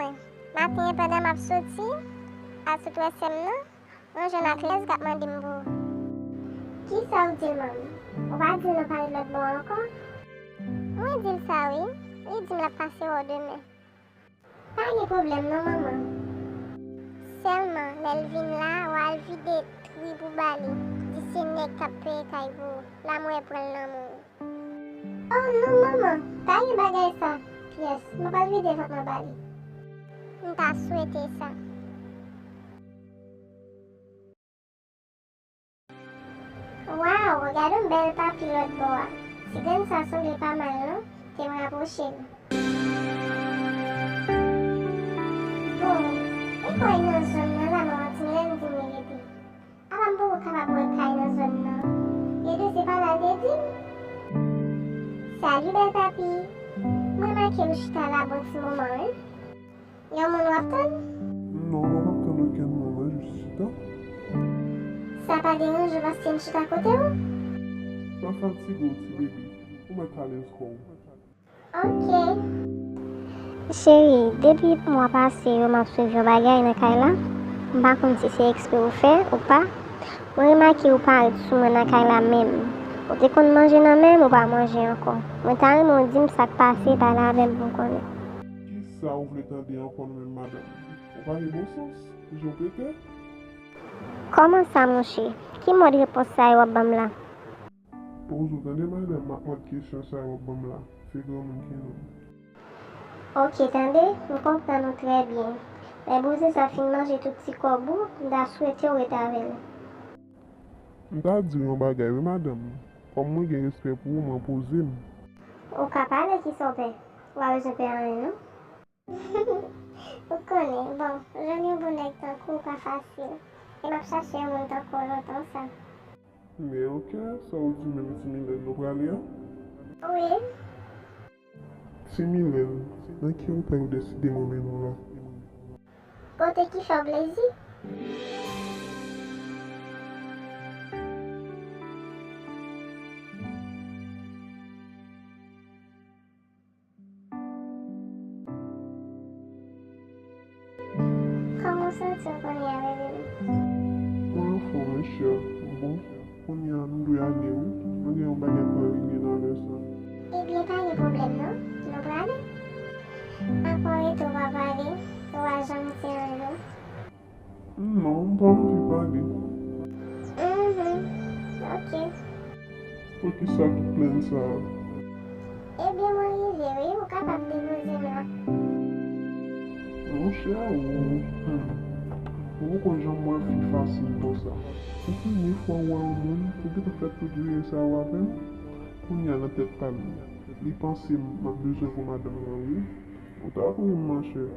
mwen. Matin pendant m'a sorti, à tout SM nan, mwen jen ak les kap mandi mbou. Ki sa ou di mam? Ou va di nou pale lot bon ankon? Mwen di sa oui, li di m la pase ou deme. Pa ge problem non maman. Selman, lel vin la, ou al vide tri pou bali. Disi nek kap pe kay vou, la mwen pren nan moun. Oh non maman, pa ge bagay sa. Yes, mwen pa vide fok mwen bali. Mwen ta souwete sa. Wow, regarde un bel papi lot boa. Si den sa semble pas mal, non? Te mwen aproche. Bon, e koy nan zon nan la mwen ti mwen di mwen rete. Avan pou kapab wè kay nan zon nan. E de se pa la dedi? Salut bel papi. Mwen manke ou chita la bon ti mouman, hein? Yon moun wap ton? Non, on va prendre aucun moment, je suis là. Sa pa dérange ou vas ten chita kote ou? Pas fatigué, petit bébé. On va t'aller au school. Ok. Chéri, depi mwa pase yo map suivi yo bagay nan kay la, mba kon si se ekspe ou fe ou pa, mwen remake ou pa sou mwen nan kay la mem. Ou te kon manje nan mem ou pa manje ankon. Mwen tan remon di m sak pase pa la avem pou konen. Qui ça ouvre le temps encore même, madame? On va aller bon sens? Je peut-être? Koman sa mon che? Ki mod repos sa yo bam la? Pose autant madame, ma question ça va bon là. C'est grand monde qui nous. Ok, tande, mwen kompran nou tre bien. Men bouze sa fin manje tout ti kobou, da souwete ou et avel. M'ta dit un bagay, oui, madame. Comme moi, j'ai respect pour vous, m'en poser. Ou ka pale ki sope? Ou a je pe ane, non? Ou konen, bon, jen yon bonek tan kou pa fasil. E map chache yon moun tan kou lontan sa. Mais ok, ça vous dit même si Mylène nous prend là? Oui, Si Mylène, dans qui vous pouvez décider mon nom là? kote ki fò blezi? Koman senti ou konen ave bebe? Mon enfant, mon cher, bon, on y a nous doit aller où? On y a un bagage pour régler dans le sang. Ebyen pa yon problem non? Nou prale? Apore tou va pale, ou a jan ti an lou? Non, pas envie de parler. Ok. Pour qui ça tout plein ça? Ebyen mwen rive, oui, ou kapap depoze m la? Mon cher, ou qu'on j'en moins plus facile pour ça. Pour une fois ou un monde, pour que tu fasses tout durer ça ou à peine, on y a la tête calme. Les pensées m'a besoin pour madame, oui. On t'a pour mon cher.